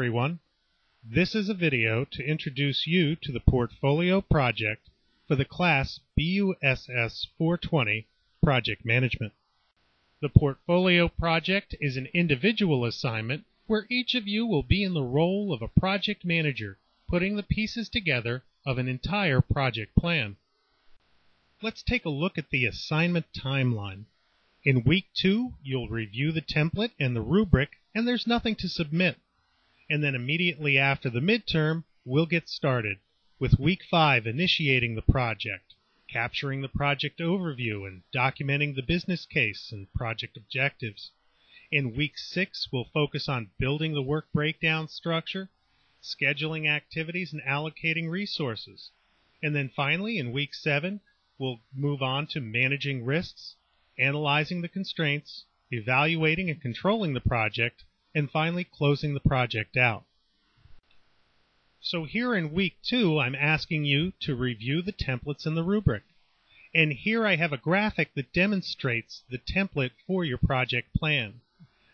Everyone. This is a video to introduce you to the portfolio project for the class BUSS420 Project Management. The portfolio project is an individual assignment where each of you will be in the role of a project manager, putting the pieces together of an entire project plan. Let's take a look at the assignment timeline. In week 2, you'll review the template and the rubric, and there's nothing to submit. And then immediately after the midterm, we'll get started with week 5 initiating the project, capturing the project overview and documenting the business case and project objectives. In week 6, we'll focus on building the work breakdown structure, scheduling activities, and allocating resources. And then finally, in week 7, we'll move on to managing risks, analyzing the constraints, evaluating and controlling the project, and finally closing the project out. So here in week 2, I'm asking you to review the templates in the rubric. And here I have a graphic that demonstrates the template for your project plan.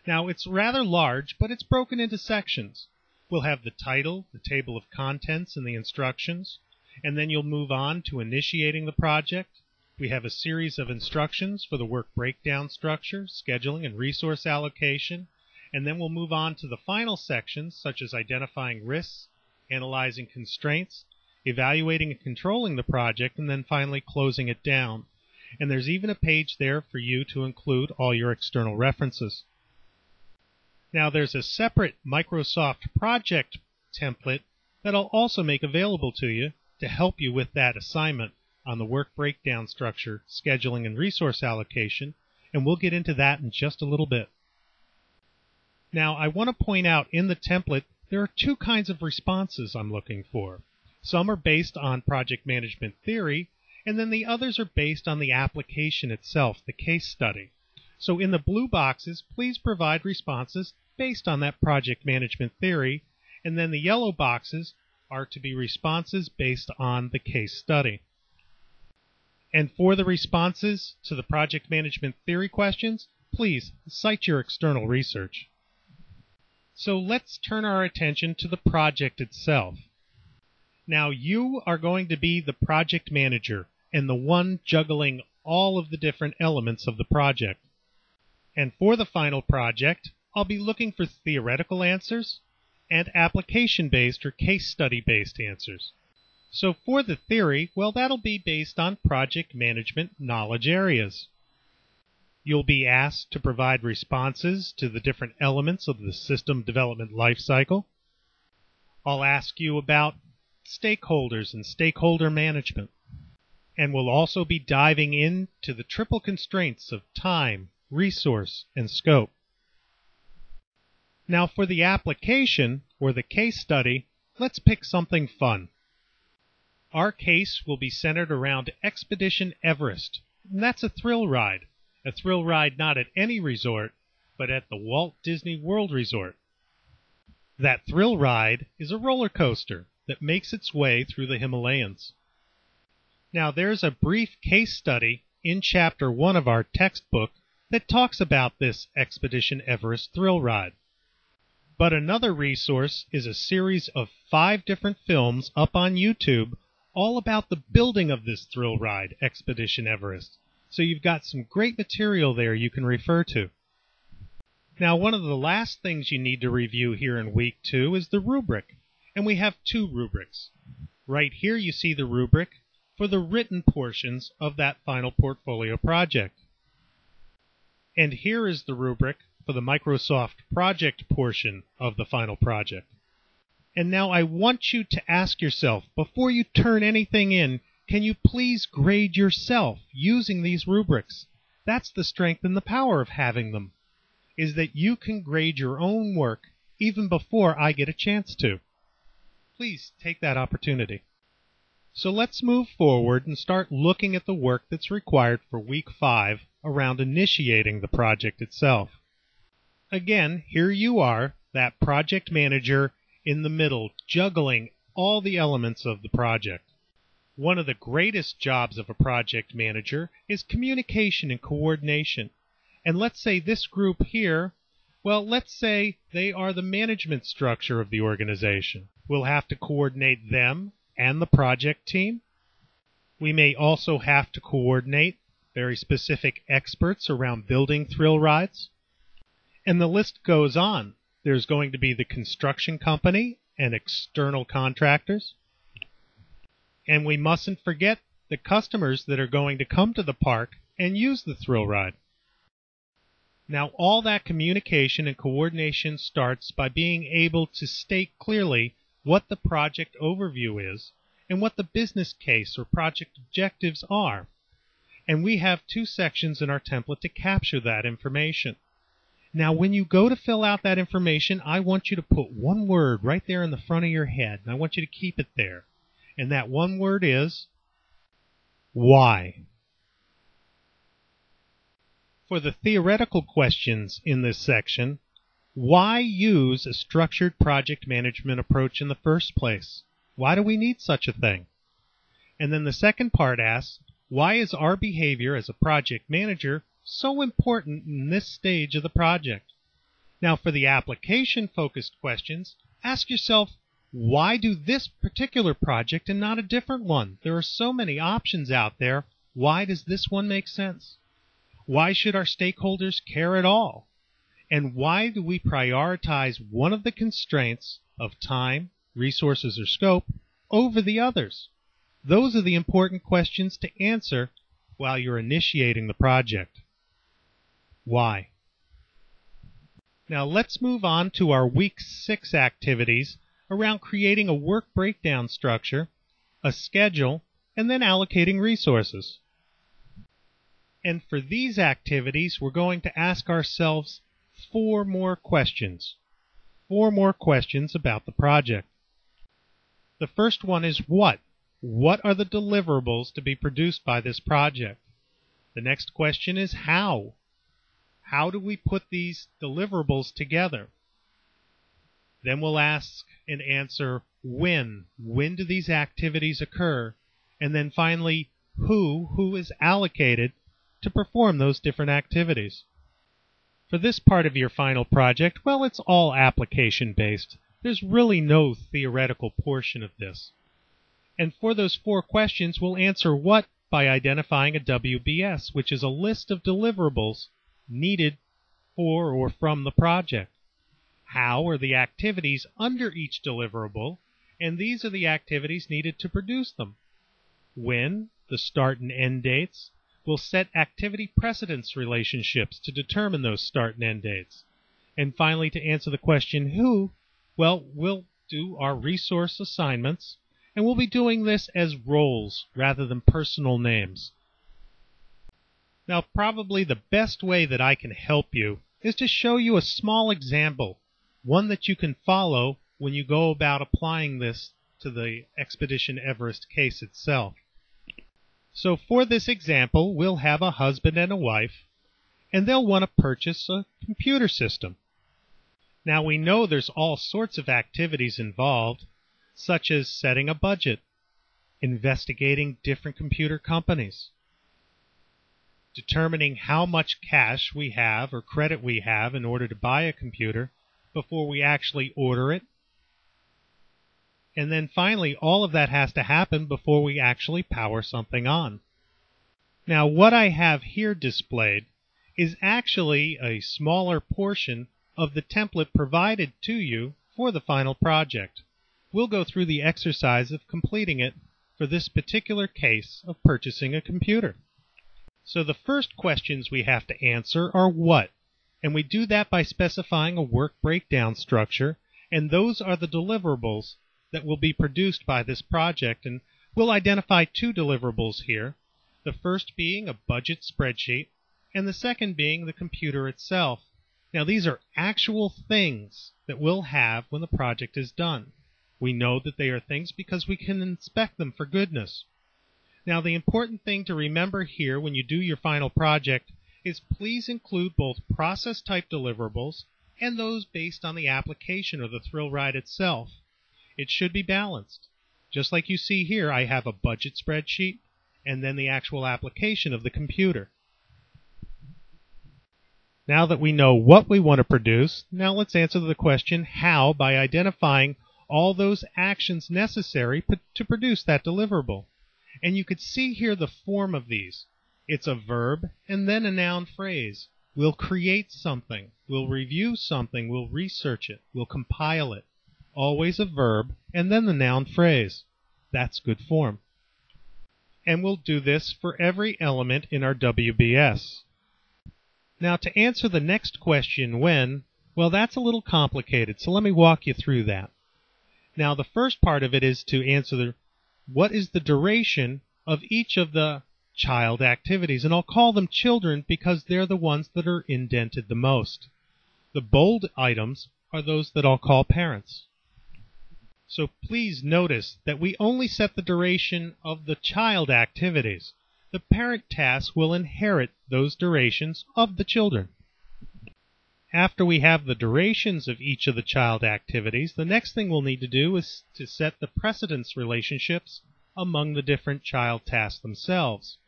Now it's rather large, but it's broken into sections. We'll have the title, the table of contents, and the instructions. And then you'll move on to initiating the project. We have a series of instructions for the work breakdown structure, scheduling, and resource allocation. And then we'll move on to the final sections, such as identifying risks, analyzing constraints, evaluating and controlling the project, and then finally closing it down. And there's even a page there for you to include all your external references. Now there's a separate Microsoft project template that I'll also make available to you to help you with that assignment on the work breakdown structure, scheduling, and resource allocation, and we'll get into that in just a little bit. Now, I want to point out in the template, there are 2 kinds of responses I'm looking for. Some are based on project management theory, and then the others are based on the application itself, the case study. So in the blue boxes, please provide responses based on that project management theory, and then the yellow boxes are to be responses based on the case study. And for the responses to the project management theory questions, please cite your external research. So let's turn our attention to the project itself. Now you are going to be the project manager and the one juggling all of the different elements of the project. And for the final project, I'll be looking for theoretical answers and application-based or case study-based answers. So for the theory, well, that'll be based on project management knowledge areas. You'll be asked to provide responses to the different elements of the system development lifecycle. I'll ask you about stakeholders and stakeholder management. And we'll also be diving into the triple constraints of time, resource, and scope. Now for the application, or the case study, let's pick something fun. Our case will be centered around Expedition Everest, and that's a thrill ride. A thrill ride not at any resort, but at the Walt Disney World Resort. That thrill ride is a roller coaster that makes its way through the Himalayas. Now there's a brief case study in Chapter 1 of our textbook that talks about this Expedition Everest thrill ride. But another resource is a series of 5 different films up on YouTube all about the building of this thrill ride, Expedition Everest. So you've got some great material there you can refer to. Now, one of the last things you need to review here in week 2 is the rubric. And we have 2 rubrics. Right here you see the rubric for the written portions of that final portfolio project. And here is the rubric for the Microsoft project portion of the final project. And now I want you to ask yourself, before you turn anything in, can you please grade yourself using these rubrics? That's the strength and the power of having them, is that you can grade your own work even before I get a chance to. Please take that opportunity. So let's move forward and start looking at the work that's required for week 5 around initiating the project itself. Again, here you are, that project manager in the middle, juggling all the elements of the project. One of the greatest jobs of a project manager is communication and coordination. And let's say this group here Well, let's say they are the management structure of the organization. We'll have to coordinate them and the project team. We may also have to coordinate very specific experts around building thrill rides. And the list goes on. There's going to be the construction company and external contractors. And we mustn't forget the customers that are going to come to the park and use the thrill ride. Now, all that communication and coordination starts by being able to state clearly what the project overview is and what the business case or project objectives are. And we have two sections in our template to capture that information. Now, when you go to fill out that information, I want you to put one word right there in the front of your head, and I want you to keep it there. And that one word is why. For the theoretical questions in this section, why use a structured project management approach in the first place? Why do we need such a thing? And then the second part asks, why is our behavior as a project manager so important in this stage of the project? Now, for the application-focused questions, ask yourself, why do this particular project and not a different one? There are so many options out there. Why does this one make sense? Why should our stakeholders care at all? And why do we prioritize one of the constraints of time, resources, or scope over the others? Those are the important questions to answer while you're initiating the project. Why? Now let's move on to our Week 6 activities around creating a work breakdown structure, a schedule, and then allocating resources. And for these activities, we're going to ask ourselves 4 more questions. 4 more questions about the project. The first one is what? What are the deliverables to be produced by this project? The next question is how? How do we put these deliverables together? Then we'll ask and answer when. When do these activities occur? And then finally, who is allocated to perform those different activities. For this part of your final project, well, it's all application-based. There's really no theoretical portion of this. And for those 4 questions, we'll answer what by identifying a WBS, which is a list of deliverables needed for or from the project. How are the activities under each deliverable, and these are the activities needed to produce them. When, the start and end dates. We'll set activity precedence relationships to determine those start and end dates. And finally, to answer the question who, well, we'll do our resource assignments, and we'll be doing this as roles rather than personal names. Now, probably the best way that I can help you is to show you a small example, one that you can follow when you go about applying this to the Expedition Everest case itself. So for this example, we'll have a husband and a wife, and they'll want to purchase a computer system. Now we know there's all sorts of activities involved, such as setting a budget, investigating different computer companies, determining how much cash we have or credit we have in order to buy a computer before we actually order it. And then finally, all of that has to happen before we actually power something on. Now, what I have here displayed is actually a smaller portion of the template provided to you for the final project. We'll go through the exercise of completing it for this particular case of purchasing a computer. So the first questions we have to answer are what? And we do that by specifying a work breakdown structure, and those are the deliverables that will be produced by this project, and we'll identify 2 deliverables here, the first being a budget spreadsheet, and the second being the computer itself. Now these are actual things that we'll have when the project is done. We know that they are things because we can inspect them for goodness. Now the important thing to remember here when you do your final project is please include both process type deliverables and those based on the application or the thrill ride itself. It should be balanced. Just like you see here, I have a budget spreadsheet and then the actual application of the computer. Now that we know what we want to produce, now let's answer the question how by identifying all those actions necessary to produce that deliverable. And you could see here the form of these. It's a verb and then a noun phrase. We'll create something. We'll review something. We'll research it. We'll compile it. Always a verb and then the noun phrase. That's good form. And we'll do this for every element in our WBS. Now to answer the next question, when, well, that's a little complicated, so let me walk you through that. Now the first part of it is to answer what is the duration of each of the child activities, and I'll call them children because they're the ones that are indented the most. The bold items are those that I'll call parents. So please notice that we only set the duration of the child activities. The parent task will inherit those durations of the children. After we have the durations of each of the child activities, the next thing we'll need to do is to set the precedence relationships among the different child tasks themselves.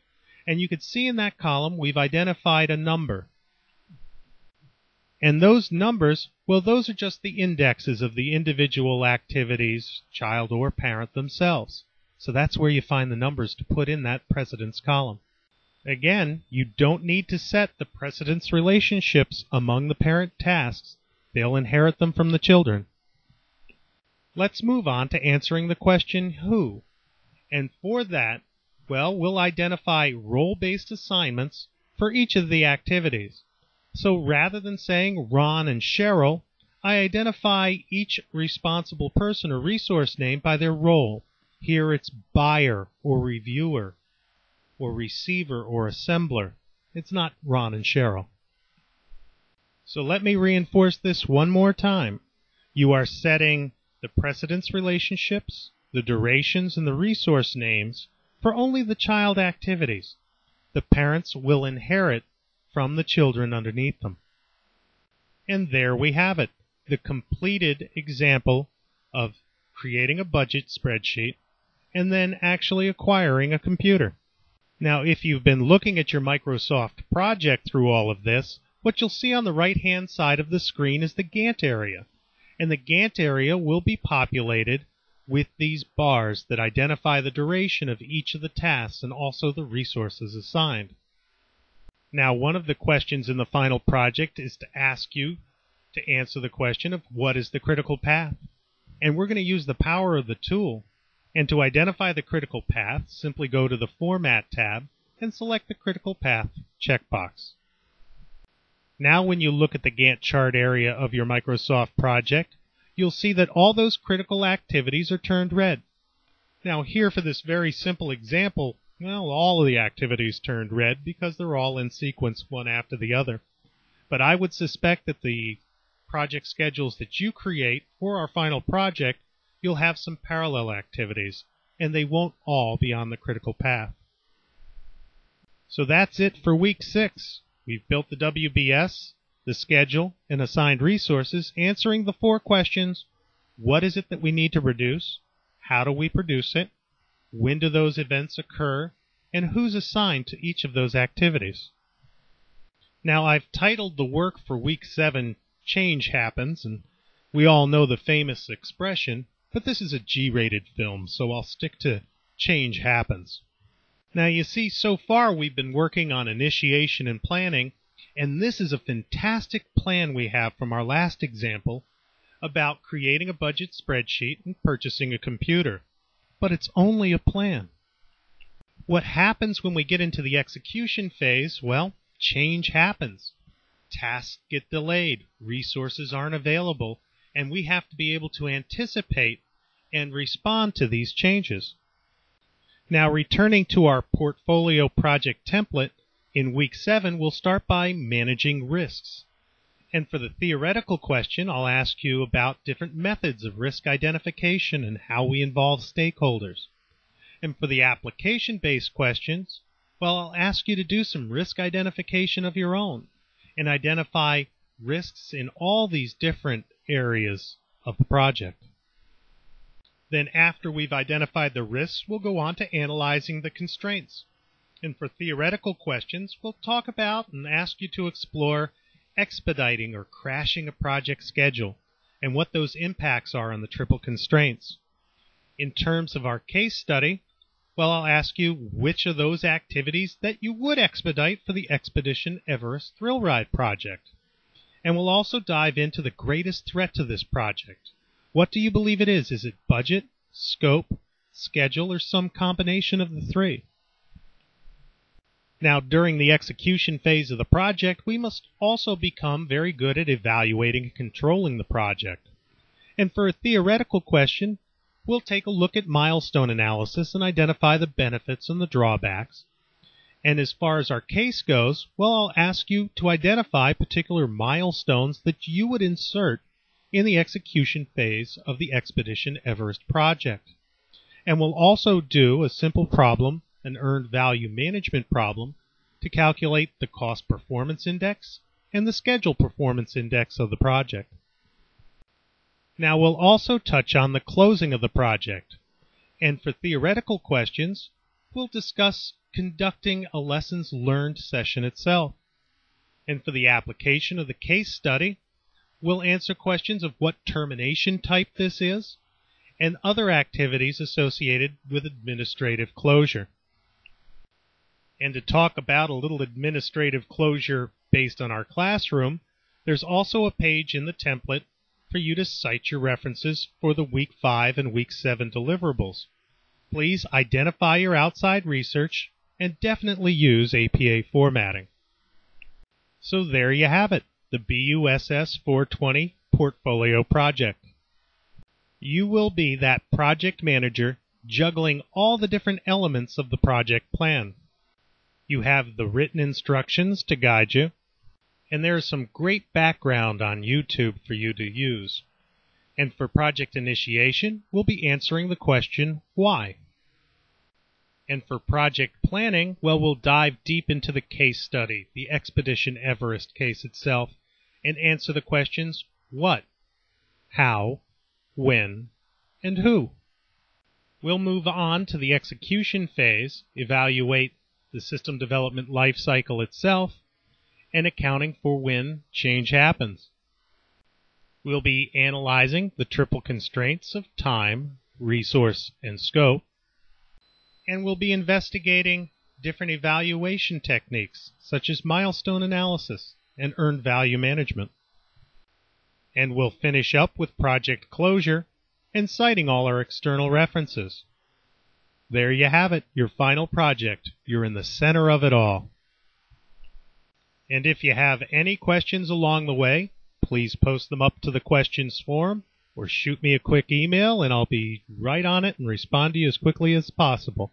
And you can see in that column we've identified a number. And those numbers, well, those are just the indexes of the individual activities, child or parent themselves. So that's where you find the numbers to put in that precedence column. Again, you don't need to set the precedence relationships among the parent tasks. They'll inherit them from the children. Let's move on to answering the question, who? And for that, well, we'll identify role-based assignments for each of the activities. So rather than saying Ron and Cheryl, I identify each responsible person or resource name by their role. Here it's buyer or reviewer or receiver or assembler. It's not Ron and Cheryl. So let me reinforce this one more time. You are setting the precedence relationships, the durations, and the resource names for only the child activities. The parents will inherit from the children underneath them. And there we have it, the completed example of creating a budget spreadsheet and then actually acquiring a computer. Now, if you've been looking at your Microsoft project through all of this, what you'll see on the right-hand side of the screen is the Gantt area. And the Gantt area will be populated with these bars that identify the duration of each of the tasks and also the resources assigned. Now, one of the questions in the final project is to ask you to answer the question of what is the critical path? And we're going to use the power of the tool. And to identify the critical path, simply go to the Format tab and select the Critical Path checkbox. Now when you look at the Gantt chart area of your Microsoft project, you'll see that all those critical activities are turned red. Now here for this very simple example, well, all of the activities turned red because they're all in sequence one after the other. But I would suspect that the project schedules that you create for our final project, you'll have some parallel activities, and they won't all be on the critical path. So that's it for week 6. We've built the WBS, the schedule, and assigned resources, answering the 4 questions: what is it that we need to produce? How do we produce it? When do those events occur? And who's assigned to each of those activities? Now, I've titled the work for week 7, Change Happens, and we all know the famous expression, but this is a G-rated film, so I'll stick to Change Happens. Now you see, so far we've been working on initiation and planning, and this is a fantastic plan we have from our last example about creating a budget spreadsheet and purchasing a computer. But it's only a plan. What happens when we get into the execution phase? Well, change happens. Tasks get delayed, resources aren't available, and we have to be able to anticipate and respond to these changes. Now, returning to our portfolio project template, in week 7 we'll start by managing risks. And for the theoretical question, I'll ask you about different methods of risk identification and how we involve stakeholders. And for the application-based questions, well, I'll ask you to do some risk identification of your own and identify risks in all these different areas of the project. Then after we've identified the risks, we'll go on to analyzing the constraints. And for theoretical questions, we'll talk about and ask you to explore expediting or crashing a project schedule, and what those impacts are on the triple constraints. In terms of our case study, well, I'll ask you which of those activities that you would expedite for the Expedition Everest Thrill Ride project. And we'll also dive into the greatest threat to this project. What do you believe it is? Is it budget, scope, schedule, or some combination of the three? Now, during the execution phase of the project, we must also become very good at evaluating and controlling the project. And for a theoretical question, we'll take a look at milestone analysis and identify the benefits and the drawbacks. And as far as our case goes, well, I'll ask you to identify particular milestones that you would insert in the execution phase of the Expedition Everest project. And we'll also do a simple problem, an earned value management problem, to calculate the cost performance index and the schedule performance index of the project. Now we'll also touch on the closing of the project. And for theoretical questions, we'll discuss conducting a lessons learned session itself. And for the application of the case study, we'll answer questions of what termination type this is and other activities associated with administrative closure. And to talk about a little administrative closure based on our classroom, there's also a page in the template for you to cite your references for the Week 5 and Week 7 deliverables. Please identify your outside research and definitely use APA formatting. So there you have it, the BUSS420 Portfolio Project. You will be that project manager juggling all the different elements of the project plan. You have the written instructions to guide you, and there is some great background on YouTube for you to use. And for project initiation, we'll be answering the question, why? And for project planning, well, we'll dive deep into the case study, the Expedition Everest case itself, and answer the questions, what, how, when, and who. We'll move on to the execution phase, evaluate the system development life cycle itself, and accounting for when change happens. We'll be analyzing the triple constraints of time, resource, and scope, and we'll be investigating different evaluation techniques such as milestone analysis and earned value management. And we'll finish up with project closure and citing all our external references. There you have it, your final project. You're in the center of it all. And if you have any questions along the way, please post them up to the questions forum or shoot me a quick email and I'll be right on it and respond to you as quickly as possible.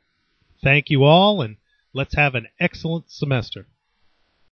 Thank you all, and let's have an excellent semester.